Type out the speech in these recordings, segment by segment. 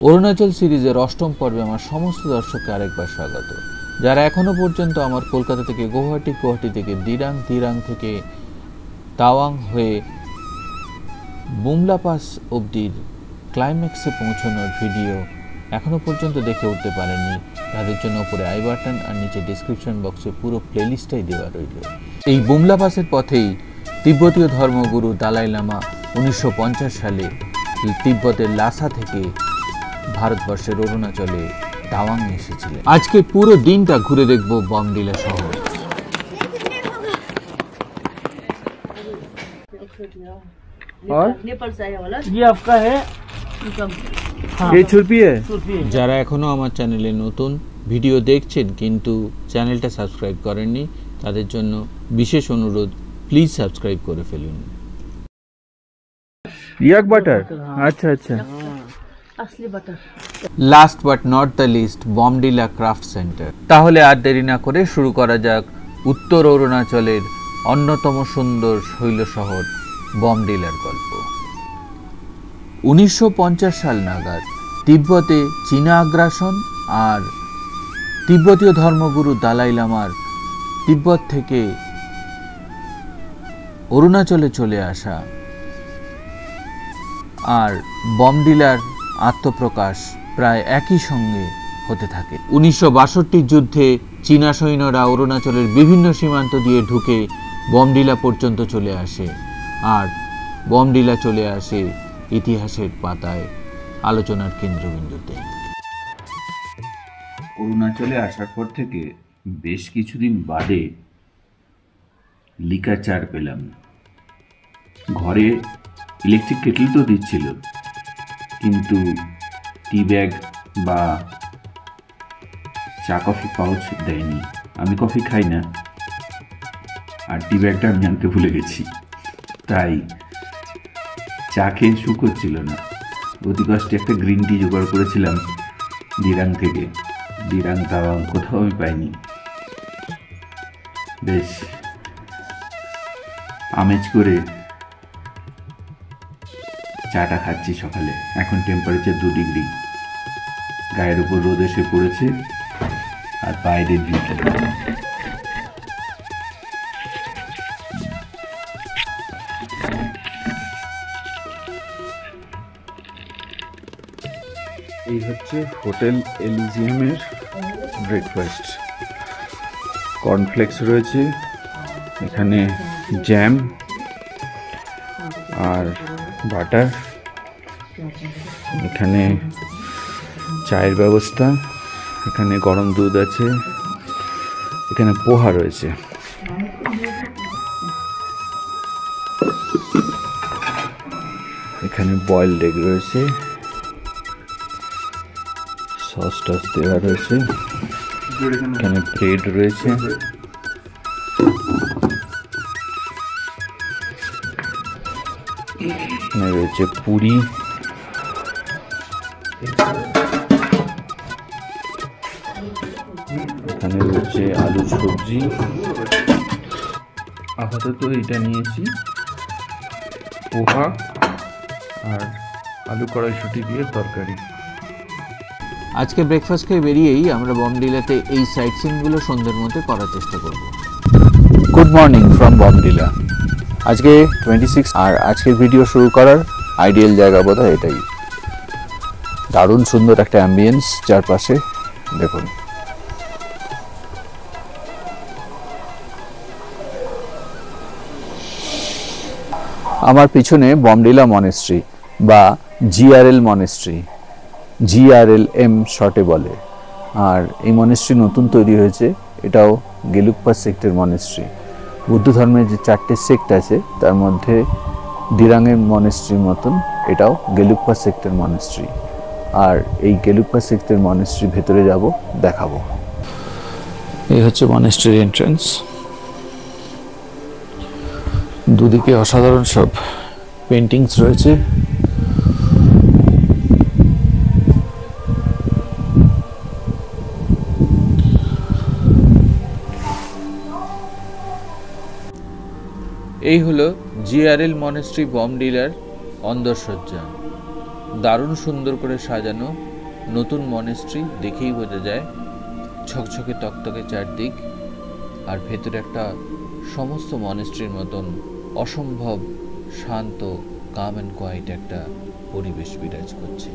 অরুণাচল সিরিজের অষ্টম পর্বে আমার সমস্ত দর্শককে আরেকবার স্বাগত। যারা এখনো পর্যন্ত আমার কলকাতা থেকে গুয়াহাটি, গুয়াহাটি থেকে দিরাং, দিরাং থেকে তাওয়াং হয়ে বুমলা পাস অবধির ক্লাইম্যাক্সে পৌঁছানোর ভিডিও এখনো পর্যন্ত দেখে উঠতে পারেননি, তাদের জন্য উপরে আই বাটন আর নিচে ডেসক্রিপশন বক্সে পুরো প্লেলিস্টটাই দেওয়া রইল। এই বুমলা পাসের পথেই তিব্বতীয় ধর্মগুরু দালাই লামা 1950 সালে তিব্বতের লাসা থেকে ভারতবর্ষের অরুণাচলে তাওয়াং এসেছিলেন। আজকে পুরো দিনটা ঘুরে দেখব বমডিলা শহর। যারা এখনো আমার চ্যানেলে নতুন ভিডিও দেখছেন কিন্তু চ্যানেলটা সাবস্ক্রাইব করেননি, তাদের জন্য বিশেষ অনুরোধ, প্লিজ সাবস্ক্রাইব করে ফেলুন। ইয়াক বাটার, আচ্ছা আচ্ছা। असली butter. Last but not the least, Bomdila craft centre. তাহলে আর দেরি না করে শুরু করা যাক উত্তর অরুণাচলের অন্যতম সুন্দর শৈল শহর বমডিলার গল্প। 1950 সাল নাগাদ তিব্বতে চীনা আগ্রাসন আর তিব্বতীয় ধর্মগুরু দালাই লামার তিব্বত থেকে অরুণাচলে চলে আসা আর বমডিলার আত্মপ্রকাশ প্রায় একই সঙ্গে হতে থাকে। 1962 যুদ্ধে চীনা সৈন্যরা অরুণাচলের বিভিন্ন সীমান্ত দিয়ে ঢুকে বমডিলা পর্যন্ত চলে আসে আর বমডিলা চলে আসে ইতিহাসের পাতায় আলোচনার কেন্দ্রবিন্দুতে। অরুণাচলে আসার পর থেকে বেশ কিছুদিন বাদে লিকার চার পেলাম। ঘরে ইলেকট্রিক কেটল তো দিচ্ছিল, কিন্তু টি ব্যাগ বা চা কফি পাউচ দেয়নি। আমি কফি খাই না আর টি ব্যাগটা আমি আনতে ভুলে গেছি, তাই চা খেয়ে সুখ হচ্ছিল না। অতি কষ্টে একটা গ্রিন টি জোগাড় করেছিলাম দিরাং থেকে। দিরাং তাওয়াং কোথাও আমি পাইনি। বেশ আমেজ করে চাটা খাচ্ছি সকালে। এখন টেম্পারেচার 2 ডিগ্রি, গায়ের উপর রোদ এসে পড়েছে আর বাইরে বিকেল। এই হচ্ছে হোটেল এলিজিয়ামের ব্রেকফাস্ট। কর্নফ্লেক্স রয়েছে, এখানে জ্যাম আর বাটার, এখানে চায়ের ব্যবস্থা, এখানে গরম দুধ আছে, এখানে পোহা রয়েছে। এখানে বয়েলড এগ রয়েছে, সস টস দেওয়া রয়েছে, এখানে ব্রেড রয়েছে, এখানে রয়েছে পুরি, এখানে রয়েছে আলু সবজি। আপাতত এটা নিয়েছি, পোহা আর আলু কড়াইশুঁটি দিয়ে তরকারি। আজকে ব্রেকফাস্ট খেয়ে বেরিয়েই আমরা বমডিলাতে এই সাইট সিনগুলো সন্ধ্যের মধ্যে করার চেষ্টা করব। Good morning from Bomdila. আজকে 26 আর আজকের ভিডিও শুরু করার আইডিয়াল জায়গা বোধহয় এটাই। দারুণ সুন্দর একটা অ্যাম্বিয়েন্স চারপাশে, দেখুন। আমার পিছনে বমডিলা মনেস্ট্রি বা জিআরএল মনেস্ট্রি, GRLM শর্টে বলে। আর এই মনেস্ট্রি নতুন তৈরি হয়েছে, এটাও গেলুকপা সেক্টের মনেস্ট্রি। বুদ্ধ ধর্মের যে 4টে সেক্ট আছে তার মধ্যে দিরাঙের মনেস্ট্রির মতন এটাও গেলুকপা সেক্টের মনেস্ট্রি। আর এই গেলুকপা সেক্টের মনেস্ট্রির ভেতরে যাব, দেখাবো। এই হচ্ছে মনেস্ট্রির এন্ট্রান্স। দুদিকে অসাধারণ সব পেন্টিংস রয়েছে। এই হলো জিআরএল মনেস্ট্রি বমডিলার অন্দরসজ্জা। দারুণ সুন্দর করে সাজানো নতুন মনেস্ট্রি, দেখেই বোঝা যায় ঝকঝকে তকতকে চারদিক, আর ভেতরে একটা সমস্ত মনেস্ট্রির মতন অসম্ভব শান্ত, কাম অ্যান্ড কোয়াইট একটা পরিবেশ বিরাজ করছে।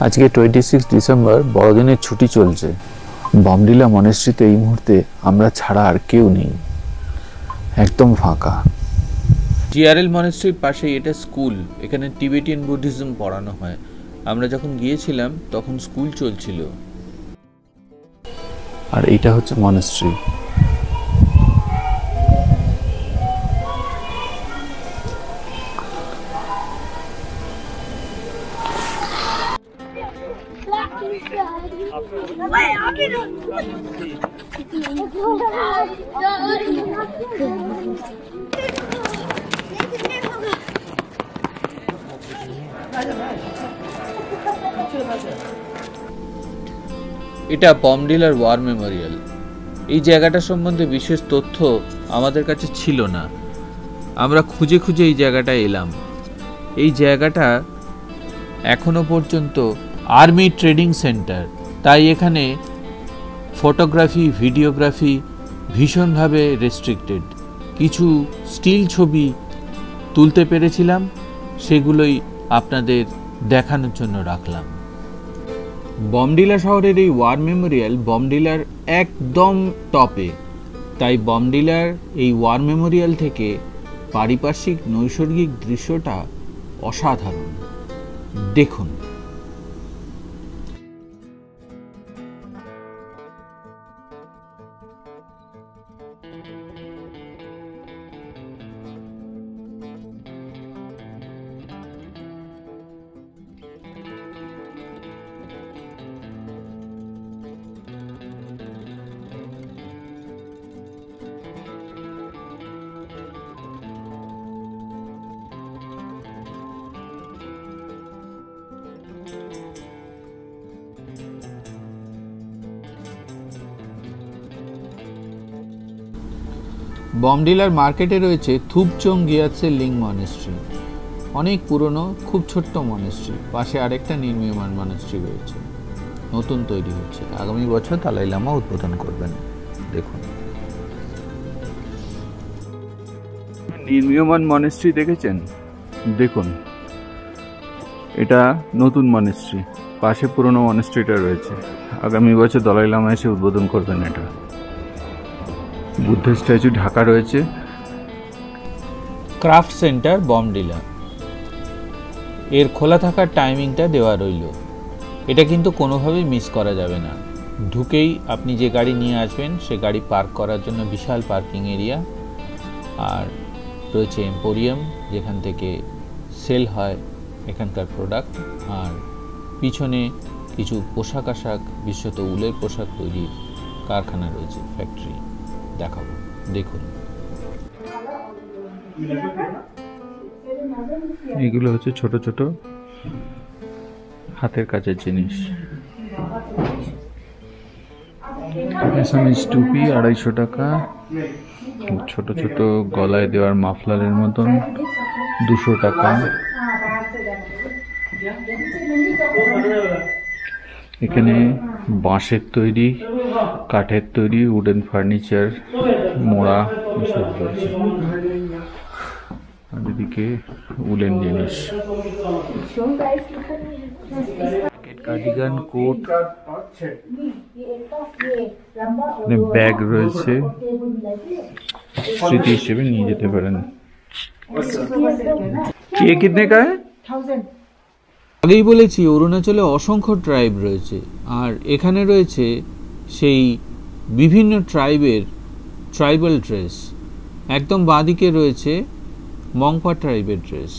আজকে 26 ডিসেম্বর, বড়দিনের ছুটি চলছে। বমডিলা মনেস্ট্রিতে এই মুহূর্তে আমরা ছাড়া আর কেউ নেই, একদম ফাঁকা। জিআরএল মনেস্ট্রির পাশেই এটা স্কুল, এখানে টিবেটিয়ান বুদ্ধিজম পড়ানো হয়। আমরা যখন গিয়েছিলাম তখন স্কুল চলছিল। আর এটা হচ্ছে মনেস্ট্রি। এটা বমডিলার ওয়ার মেমোরিয়াল। এই জায়গাটা সম্বন্ধে বিশেষ তথ্য আমাদের কাছে ছিল না, আমরা খুঁজে খুঁজে এই জায়গাটা এলাম। এই জায়গাটা এখনো পর্যন্ত আর্মি ট্রেনিং সেন্টার, তাই এখানে ফটোগ্রাফি, ভিডিওগ্রাফি ভীষণভাবে রেস্ট্রিক্টেড। কিছু স্টিল ছবি তুলতে পেরেছিলাম, সেগুলোই আপনাদের দেখানোর জন্য রাখলাম। বমডিলা শহরের এই ওয়ার মেমোরিয়াল বমডিলার একদম টপে, তাই বমডিলার এই ওয়ার মেমোরিয়াল থেকে পারিপার্শ্বিক নৈসর্গিক দৃশ্যটা অসাধারণ। দেখুন। বমডিলার মার্কেটে রয়েছে থুপচোং গিয়াৎসে লিং মনেস্ট্রি, অনেক পুরনো, খুব ছোট্ট মনেস্ট্রি। পাশে আরেকটা নির্মীয়মান মনেস্ট্রি রয়েছে, নতুন তৈরি হচ্ছে। আগামী বছর দালাই লামা উদ্বোধন করবেন। দেখুন, নির্মীয়মান মনেস্ট্রি দেখেছেন? দেখুন, এটা নতুন মনেস্ট্রি, পাশে পুরনো মনেস্ট্রিটা রয়েছে। আগামী বছর দালাই লামা এসে উদ্বোধন করবেন এটা। বুদ্ধের স্ট্যাচু ঢাকা রয়েছে। ক্রাফট সেন্টার বমডিলা, এর খোলা থাকার টাইমিংটা দেওয়া রইল। এটা কিন্তু কোনোভাবেই মিস করা যাবে না। ঢুকেই আপনি যে গাড়ি নিয়ে আসবেন সে গাড়ি পার্ক করার জন্য বিশাল পার্কিং এরিয়া, আর রয়েছে এম্পোরিয়াম যেখান থেকে সেল হয় এখানকার প্রোডাক্ট, আর পিছনে কিছু পোশাক আশাক, বিশেষত উলের পোশাক তৈরির কারখানা রয়েছে, ফ্যাক্টরি দেখাবো। দেখুন, এগুলো হচ্ছে ছোট ছোট হাতের কাজের জিনিস। টুপি 250 টাকা, ছোট ছোট গলায় দেওয়ার মাফলারের মতন 200 টাকা। এখানে বাঁশের তৈরি, কাঠের তৈরি, উডেন ফার্নিচার, মোড়া এসব রয়েছে। আর এদিকে উলেন জিনিস, কার্ডিগান, কোট, ব্যাগ রয়েছে, স্মৃতি হিসেবে নিয়ে যেতে পারেন। ये कितने का है? আগেই বলেছি অরুণাচলে অসংখ্য ট্রাইব রয়েছে, আর এখানে রয়েছে সেই বিভিন্ন ট্রাইবাল ড্রেস। একদম বাঁদিকে রয়েছে মংপা ট্রাইবের ড্রেস।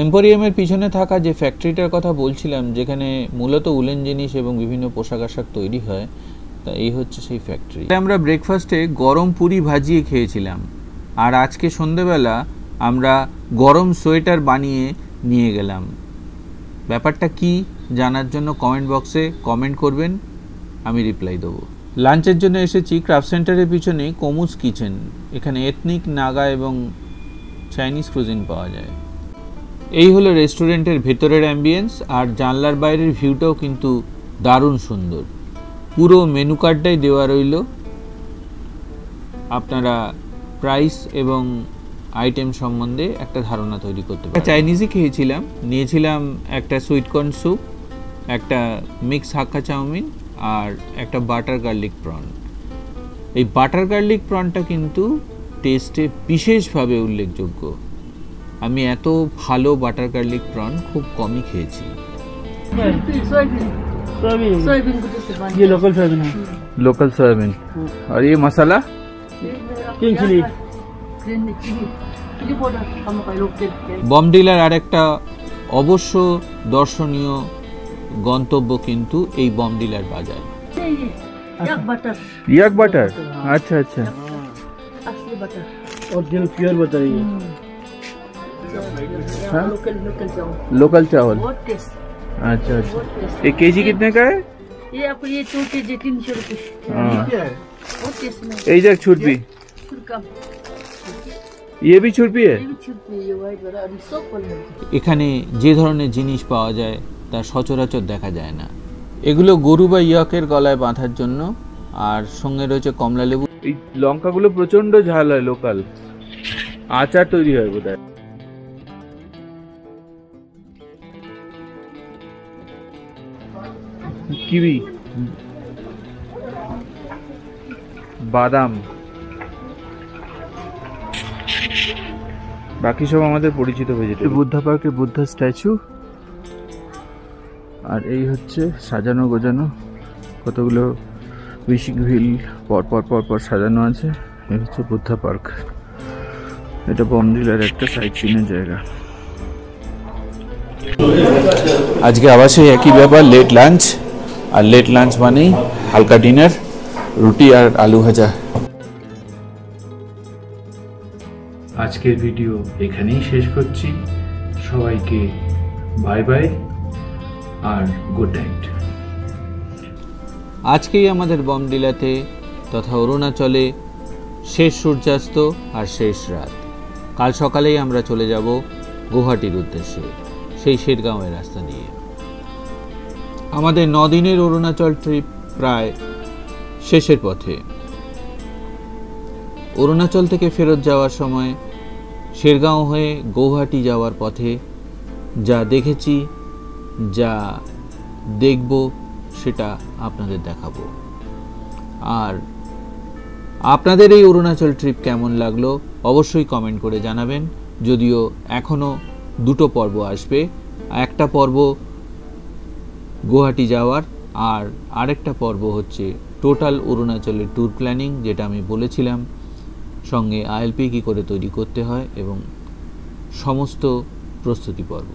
এম্পোরিয়ামের পিছনে থাকা যে ফ্যাক্টরিটার কথা বলছিলাম, যেখানে মূলত উলেন জিনিস এবং বিভিন্ন পোশাক আশাক তৈরি হয়, তা এই হচ্ছে সেই ফ্যাক্টরি। আমরা ব্রেকফাস্টে গরম পুরি ভাজিয়ে খেয়েছিলাম, আর আজকে সন্ধেবেলা আমরা গরম সোয়েটার বানিয়ে নিয়ে গেলাম। ব্যাপারটা কি জানার জন্য কমেন্ট বক্সে কমেন্ট করবেন। আমি রিপ্লাই দেবো। লাঞ্চের জন্য এসেছি ক্রাফট সেন্টারের পিছনে কোমুস কিচেন। এখানে এথনিক, নাগা এবং চাইনিজ কুজিন পাওয়া যায়। এই হলো রেস্টুরেন্টের ভেতরের অ্যাম্বিয়েন্স, আর জানলার বাইরের ভিউটাও কিন্তু দারুণ সুন্দর। পুরো মেনু কার্ডটাই দেওয়া রইল, আপনারা প্রাইস এবং আইটেম সম্বন্ধে একটা ধারণা তৈরি করতে পারেন। চাইনিজই খেয়েছিলাম, নিয়েছিলাম একটা সুইটকর্ন স্যুপ, একটা মিক্স হাক্কা চাউমিন আর একটা বাটার গার্লিক প্রন। এই বাটার গার্লিক প্রনটা কিন্তু টেস্টে বিশেষভাবে উল্লেখযোগ্য। আমি এত ভালো বাটার গার্লিক প্রন খুব কমই খেয়েছি। सोयाबीन को जैसे बन ये लोकल सोयाबीन है। Local soybean. और ये masala king chilli. Green chilli chilli powder हम का लोकल বমডিলার আরেকটা অবশ্য দর্শনীয় গন্তব্য কিন্তু এই বমডিলার বাজার। याक बटर याक बटर। अच्छा अच्छा। असली बटर ओरिजिनल प्योर बटर है ये। हाँ? लोकल चावल लोकल चावल। बहुत टेस्ट, अच्छा अच्छा। बहुत टेस्ट। ये केजी कितने का है? ये आपको ये 2 kg 300 रुपये। हाँ। बहुत टेस्ट में এই যে ছুরপি, छुरका ये भी छुरपी है। ये भी छुरपी ये वाइट वाला अभी सब पल में এখানে যে ধরনের জিনিস পাওয়া যায় তা সচরাচর দেখা যায় না। এগুলো গরু বা ইয়াকের গলায় বাঁধার জন্য, আর সঙ্গে রয়েছে কমলা লেবু। এই লঙ্কাগুলো প্রচন্ড ঝাল হয়, লোকাল আচার তৈরি হয় বোধহয়। কিবি, বাদাম, বাকি সব আমাদের পরিচিত ভেজিটেবল। বুদ্ধা পার্কে বুদ্ধা স্ট্যাচু, আর এই হচ্ছে সাজানো গোজানো কতগুলো উইশিং হুইল পর পর পর পর সাজানো আছে। এই হচ্ছে বুদ্ধা পার্ক। এটা বমডিলার একটা সাইট সিনের জায়গা। আজকে আবার সেই একই ব্যাপার, লেট লাঞ্চ। আর লেট লাঞ্চ মানেই হালকা ডিনার, রুটি আর আলু ভাজা। আজকের ভিডিও এখানেই শেষ করছি। সবাইকে বাই বাই আর গুড নাইট। আজকেই আমাদের বমডিলাতে তথা অরুণাচলে শেষ সূর্যাস্ত আর শেষ রাত। কাল সকালেই আমরা চলে যাব গুয়াহাটির উদ্দেশ্যে, সেই শেরগাঁওয়ের রাস্তা দিয়ে। আমাদের 9 দিনের অরুণাচল ট্রিপ প্রায় শেষের পথে। অরুণাচল থেকে ফেরত যাওয়ার সময় শেরগাঁও হয়ে গৌহাটি যাওয়ার পথে যা দেখেছি, যা দেখব সেটা আপনাদের দেখাবো। আর আপনাদের এই অরুণাচল ট্রিপ কেমন লাগলো অবশ্যই কমেন্ট করে জানাবেন। যদিও এখনও 2টো পর্ব আসবে, একটা পর্ব গুয়াহাটি যাওয়ার, আর আরেকটা পর্ব হচ্ছে টোটাল অরুণাচলের ট্যুর প্ল্যানিং, যেটা আমি বলেছিলাম, সঙ্গে আইএলপি কী করে তৈরি করতে হয় এবং সমস্ত প্রস্তুতি পর্ব।